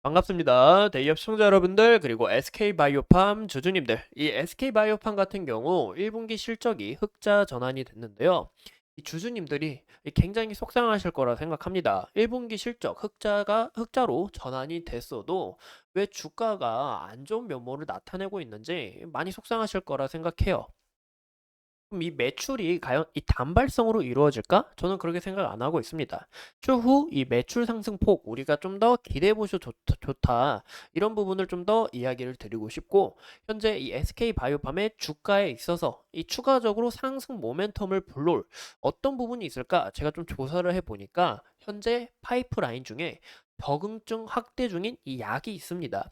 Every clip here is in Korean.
반갑습니다. 대기업 시청자 여러분들 그리고 SK바이오팜 주주님들. 이 SK바이오팜 같은 경우 1분기 실적이 흑자 전환이 됐는데요. 이 주주님들이 굉장히 속상하실 거라 생각합니다. 1분기 실적 흑자로 전환이 됐어도 왜 주가가 안 좋은 면모를 나타내고 있는지 많이 속상하실 거라 생각해요. 그럼 이 매출이 과연 이 단발성으로 이루어질까? 저는 그렇게 생각 안 하고 있습니다. 추후 이 매출 상승폭 우리가 좀 더 기대해 보셔도 좋다. 이런 부분을 좀 더 이야기를 드리고 싶고 현재 이 SK바이오팜의 주가에 있어서 이 추가적으로 상승 모멘텀을 불러올 어떤 부분이 있을까? 제가 좀 조사를 해 보니까 현재 파이프라인 중에 적응증 확대 중인 이 약이 있습니다.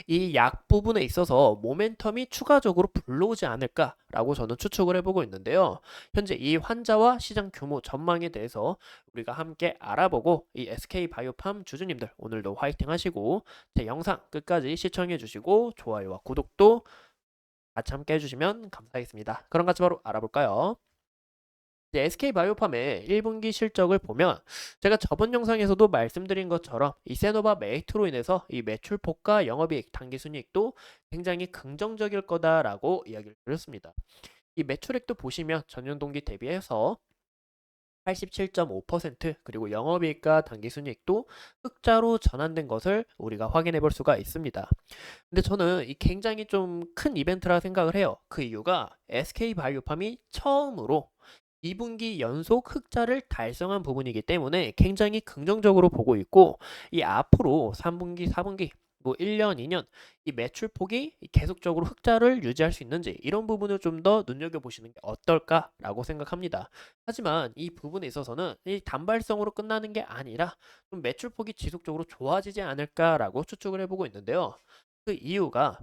이 약 부분에 있어서 모멘텀이 추가적으로 불러오지 않을까라고 저는 추측을 해보고 있는데요. 현재 이 환자와 시장 규모 전망에 대해서 우리가 함께 알아보고 이 SK바이오팜 주주님들 오늘도 화이팅 하시고 제 영상 끝까지 시청해 주시고 좋아요와 구독도 같이 함께 해주시면 감사하겠습니다. 그럼 같이 바로 알아볼까요? SK바이오팜의 1분기 실적을 보면 제가 저번 영상에서도 말씀드린 것처럼 이 세노바 메이트로 인해서 이 매출폭과 영업이익, 당기순이익도 굉장히 긍정적일 거다라고 이야기를 드렸습니다. 이 매출액도 보시면 전년 동기 대비해서 87.5% 그리고 영업이익과 당기순이익도 흑자로 전환된 것을 우리가 확인해 볼 수가 있습니다. 근데 저는 이 굉장히 좀 큰 이벤트라 생각을 해요. 그 이유가 SK바이오팜이 처음으로 2분기 연속 흑자를 달성한 부분이기 때문에 굉장히 긍정적으로 보고 있고 이 앞으로 3분기, 4분기 뭐 1년, 2년 이 매출폭이 계속적으로 흑자를 유지할 수 있는지 이런 부분을 좀 더 눈여겨보시는 게 어떨까라고 생각합니다. 하지만 이 부분에 있어서는 이 단발성으로 끝나는 게 아니라 좀 매출폭이 지속적으로 좋아지지 않을까라고 추측을 해보고 있는데요. 그 이유가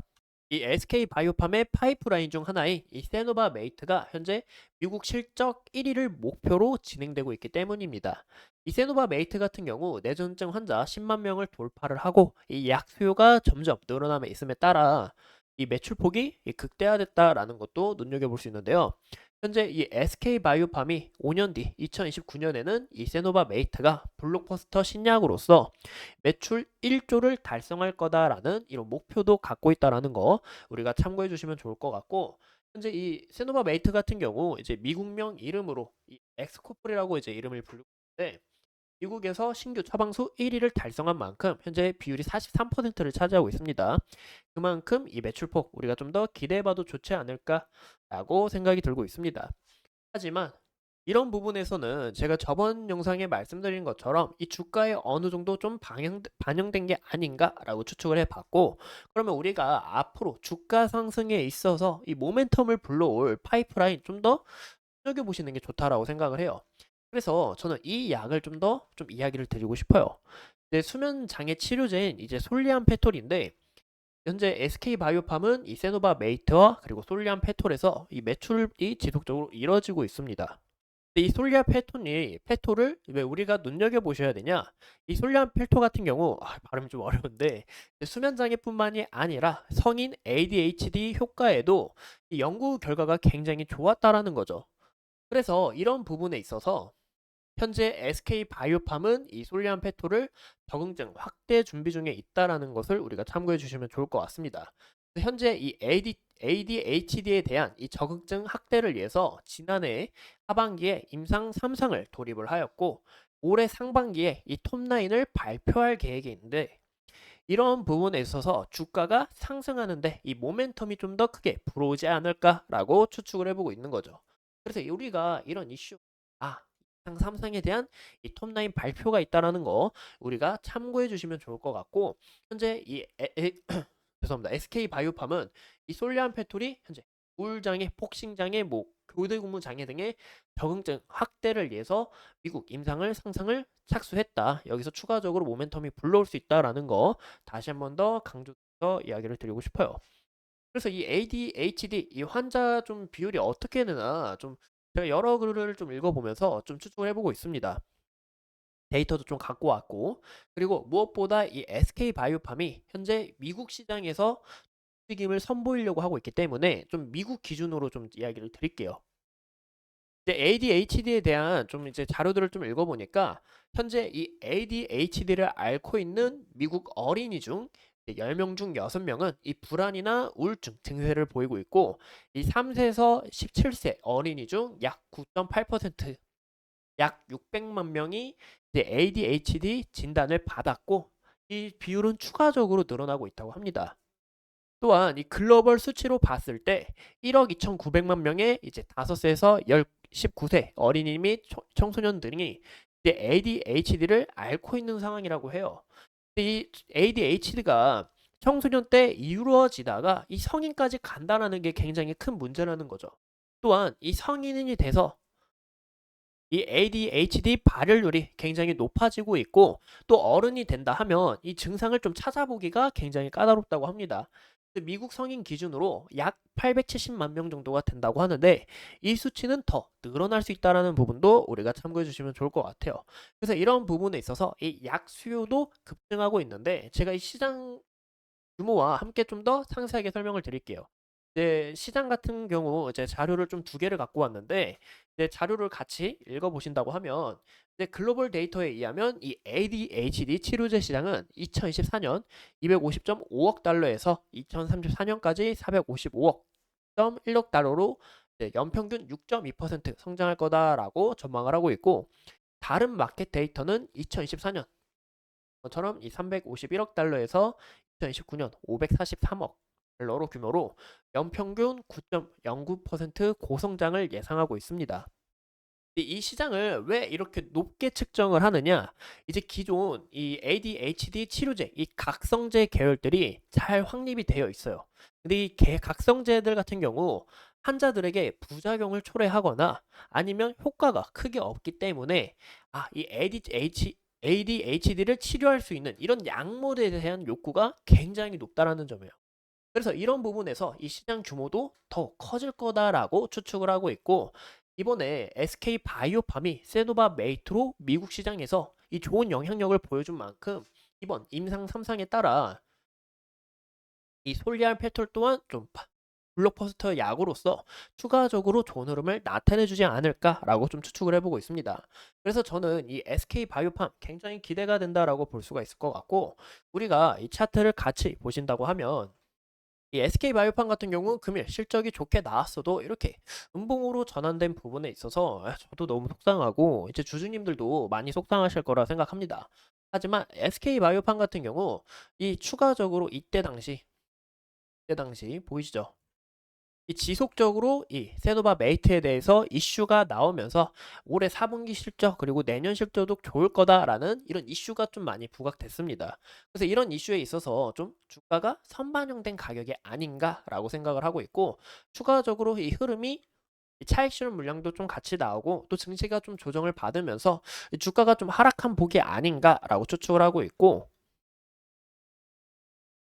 이 SK바이오팜의 파이프라인 중 하나인 이 세노바 메이트가 현재 미국 실적 1위를 목표로 진행되고 있기 때문입니다. 이 세노바 메이트 같은 경우 뇌전증 환자 10만 명을 돌파를 하고 이 약 수요가 점점 늘어남에 있음에 따라 이 매출폭이 극대화됐다라는 것도 눈여겨볼 수 있는데요. 현재 이 SK바이오팜이 5년 뒤 2029년에는 이 세노바 메이트가 블록버스터 신약으로서 매출 1조를 달성할 거다라는 이런 목표도 갖고 있다라는 거 우리가 참고해 주시면 좋을 것 같고 현재 이 세노바 메이트 같은 경우 이제 미국명 이름으로 이 엑스코플이라고 이제 이름을 부르고 있는데 미국에서 신규 처방수 1위를 달성한 만큼 현재 비율이 43%를 차지하고 있습니다. 그만큼 이 매출폭 우리가 좀 더 기대해봐도 좋지 않을까라고 생각이 들고 있습니다. 하지만 이런 부분에서는 제가 저번 영상에 말씀드린 것처럼 이 주가에 어느 정도 좀 반영된 게 아닌가라고 추측을 해봤고 그러면 우리가 앞으로 주가 상승에 있어서 이 모멘텀을 불러올 파이프라인 좀 더 눈여겨보시는 게 좋다라고 생각을 해요. 그래서 저는 이 약을 좀 더 좀 이야기를 드리고 싶어요. 네, 수면 장애 치료제인 이제 솔리안 페톨인데 현재 SK바이오팜은 이 세노바 메이트와 그리고 솔리안 페톨에서 이 매출이 지속적으로 이뤄지고 있습니다. 근데 이 솔리안 페톨을 왜 우리가 눈여겨보셔야 되냐? 이 솔리안 페톨 같은 경우 발음이 좀 어려운데 수면 장애뿐만이 아니라 성인 ADHD 효과에도 이 연구 결과가 굉장히 좋았다라는 거죠. 그래서 이런 부분에 있어서 현재 SK바이오팜은 이 솔리안 페톨을 적응증 확대 준비 중에 있다라는 것을 우리가 참고해 주시면 좋을 것 같습니다. 현재 이 ADHD에 대한 이 적응증 확대를 위해서 지난해 하반기에 임상 3상을 돌입을 하였고 올해 상반기에 이 톱라인을 발표할 계획이 있는데 이런 부분에 있어서 주가가 상승하는데 이 모멘텀이 좀 더 크게 불어오지 않을까라고 추측을 해보고 있는 거죠. 그래서 우리가 이런 이슈, 삼상에 대한 이 톱라인 발표가 있다라는 거 우리가 참고해 주시면 좋을 것 같고 현재 죄송합니다. SK 바이오팜은 이 솔리안 페톨이 현재 우울장애, 폭신장애, 뭐 교대근무 장애 등의 적응증 확대를 위해서 미국 임상을 상상을 착수했다. 여기서 추가적으로 모멘텀이 불러올 수 있다라는 거 다시 한번 더 강조해서 이야기를 드리고 싶어요. 그래서 이 ADHD 이 환자 좀 비율이 어떻게 되나 좀 제가 여러 글을 좀 읽어보면서 좀 추측을 해보고 있습니다. 데이터도 좀 갖고 왔고 그리고 무엇보다 이 SK바이오팜이 현재 미국 시장에서 움직임을 선보이려고 하고 있기 때문에 좀 미국 기준으로 좀 이야기를 드릴게요. 이제 ADHD에 대한 좀 이제 자료들을 좀 읽어보니까 현재 이 ADHD를 앓고 있는 미국 어린이 중 10명 중 6명은 이 불안이나 우울증 증세를 보이고 있고 이 3세에서 17세 어린이 중 약 9.8%, 약 600만 명이 이제 ADHD 진단을 받았고 이 비율은 추가적으로 늘어나고 있다고 합니다. 또한 이 글로벌 수치로 봤을 때 1억 2,900만 명의 이제 5세에서 19세 어린이 및 청소년들이 이제 ADHD를 앓고 있는 상황이라고 해요. 이 ADHD가 청소년 때 이루어지다가 이 성인까지 간다라는 게 굉장히 큰 문제라는 거죠. 또한 이 성인이 돼서 이 ADHD 발현율이 굉장히 높아지고 있고 또 어른이 된다 하면 이 증상을 좀 찾아보기가 굉장히 까다롭다고 합니다. 미국 성인 기준으로 약 870만 명 정도가 된다고 하는데 이 수치는 더 늘어날 수 있다는 부분도 우리가 참고해 주시면 좋을 것 같아요. 그래서 이런 부분에 있어서 이 약 수요도 급증하고 있는데 제가 이 시장 규모와 함께 좀 더 상세하게 설명을 드릴게요. 이제 시장 같은 경우 이제 자료를 좀 두 개를 갖고 왔는데 이제 자료를 같이 읽어보신다고 하면 이제 글로벌 데이터에 의하면 이 ADHD 치료제 시장은 2024년 250.5억 달러에서 2034년까지 455억.1억 달러로 이제 연평균 6.2% 성장할 거다라고 전망을 하고 있고 다른 마켓 데이터는 2024년 것처럼 이 351억 달러에서 2029년 543억 달러로 규모로 연평균 9.09% 고성장을 예상하고 있습니다. 이 시장을 왜 이렇게 높게 측정을 하느냐? 이제 기존 이 ADHD 치료제, 이 각성제 계열들이 잘 확립이 되어 있어요. 근데 이 각성제들 같은 경우 환자들에게 부작용을 초래하거나 아니면 효과가 크게 없기 때문에 이 ADHD를 치료할 수 있는 이런 약물에 대한 욕구가 굉장히 높다라는 점이에요. 그래서 이런 부분에서 이 시장 규모도 더 커질 거다라고 추측을 하고 있고 이번에 SK 바이오팜이 세노바 메이트로 미국 시장에서 이 좋은 영향력을 보여준 만큼 이번 임상 3상에 따라 이 솔리안 페톨 또한 좀 블록버스터 약으로서 추가적으로 좋은 흐름을 나타내주지 않을까라고 좀 추측을 해보고 있습니다. 그래서 저는 이 SK 바이오팜 굉장히 기대가 된다라고 볼 수가 있을 것 같고 우리가 이 차트를 같이 보신다고 하면 이 SK 바이오팜 같은 경우 금일 실적이 좋게 나왔어도 이렇게 음봉으로 전환된 부분에 있어서 저도 너무 속상하고 이제 주주님들도 많이 속상하실 거라 생각합니다. 하지만 SK 바이오팜 같은 경우 이 추가적으로 이때 당시 보이시죠? 이 지속적으로 이 세노바 메이트에 대해서 이슈가 나오면서 올해 4분기 실적 그리고 내년 실적도 좋을 거다라는 이런 이슈가 좀 많이 부각됐습니다. 그래서 이런 이슈에 있어서 좀 주가가 선반영된 가격이 아닌가라고 생각을 하고 있고 추가적으로 이 흐름이 이 차익 실현 물량도 좀 같이 나오고 또 증시가 좀 조정을 받으면서 이 주가가 좀 하락한 폭이 아닌가라고 추측을 하고 있고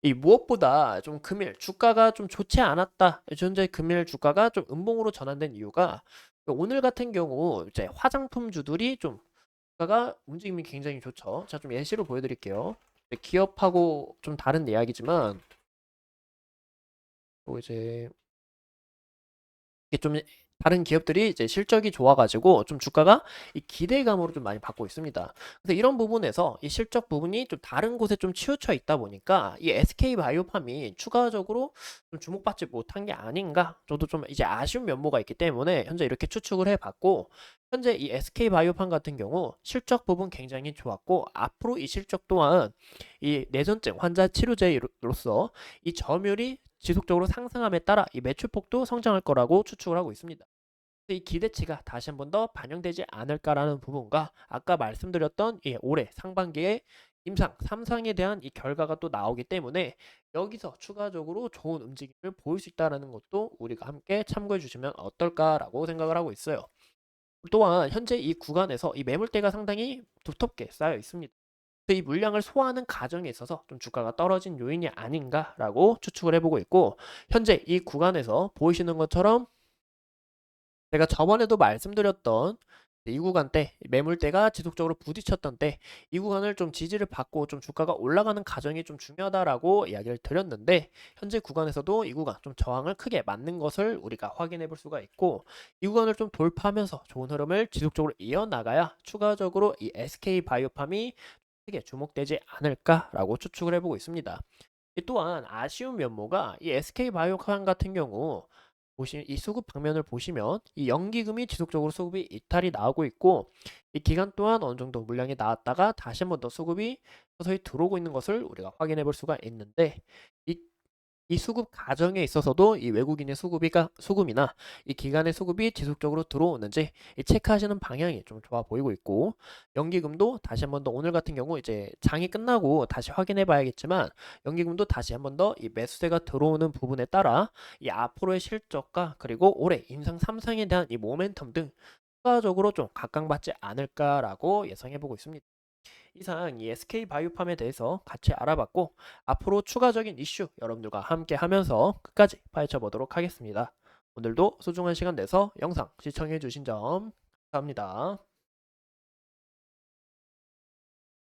이 무엇보다 좀 금일 주가가 좀 좋지 않았다. 현재 금일 주가가 좀 음봉으로 전환된 이유가 오늘 같은 경우 이제 화장품주들이 좀 주가가 움직임이 굉장히 좋죠. 자, 좀 예시로 보여드릴게요. 기업하고 좀 다른 이야기지만 또 이제 이게 좀 다른 기업들이 이제 실적이 좋아가지고 좀 주가가 이 기대감으로 좀 많이 받고 있습니다. 그래서 이런 부분에서 이 실적 부분이 좀 다른 곳에 좀 치우쳐 있다 보니까 이 SK 바이오팜이 추가적으로 좀 주목받지 못한 게 아닌가? 저도 좀 이제 아쉬운 면모가 있기 때문에 현재 이렇게 추측을 해봤고 현재 이 SK 바이오팜 같은 경우 실적 부분 굉장히 좋았고 앞으로 이 실적 또한 이 뇌전증 환자 치료제로서 이 점유율이 지속적으로 상승함에 따라 이 매출폭도 성장할 거라고 추측을 하고 있습니다. 이 기대치가 다시 한 번 더 반영되지 않을까라는 부분과 아까 말씀드렸던 이 올해 상반기에 임상 3상에 대한 이 결과가 또 나오기 때문에 여기서 추가적으로 좋은 움직임을 보일 수 있다는 것도 우리가 함께 참고해 주시면 어떨까라고 생각을 하고 있어요. 또한 현재 이 구간에서 이 매물대가 상당히 두텁게 쌓여 있습니다. 이 물량을 소화하는 과정에 있어서 좀 주가가 떨어진 요인이 아닌가라고 추측을 해보고 있고 현재 이 구간에서 보이시는 것처럼 제가 저번에도 말씀드렸던 이 구간 때 매물대가 지속적으로 부딪혔던 때 이 구간을 좀 지지를 받고 좀 주가가 올라가는 과정이 좀 중요하다라고 이야기를 드렸는데 현재 구간에서도 이 구간 좀 저항을 크게 맞는 것을 우리가 확인해 볼 수가 있고 이 구간을 좀 돌파하면서 좋은 흐름을 지속적으로 이어나가야 추가적으로 이 SK바이오팜이 크게 주목되지 않을까라고 추측을 해보고 있습니다. 이 또한 아쉬운 면모가 이 SK바이오팜 같은 경우 이 수급 방면을 보시면 이 연기금이 지속적으로 수급이 이탈이 나오고 있고 이 기간 동안 어느 정도 물량이 나왔다가 다시 한번 더 수급이 서서히 들어오고 있는 것을 우리가 확인해 볼 수가 있는데 이 이 수급 과정에 있어서도 이 외국인의 수급이나 이 기관의 수급이 지속적으로 들어오는지 이 체크하시는 방향이 좀 좋아 보이고 있고 연기금도 다시 한번 더 오늘 같은 경우 이제 장이 끝나고 다시 확인해 봐야겠지만 연기금도 다시 한번 더 이 매수세가 들어오는 부분에 따라 이 앞으로의 실적과 그리고 올해 임상 3상에 대한 이 모멘텀 등 추가적으로 좀 각광받지 않을까라고 예상해 보고 있습니다. 이상 이 SK바이오팜에 대해서 같이 알아봤고 앞으로 추가적인 이슈 여러분들과 함께 하면서 끝까지 파헤쳐 보도록 하겠습니다. 오늘도 소중한 시간 내서 영상 시청해 주신 점 감사합니다.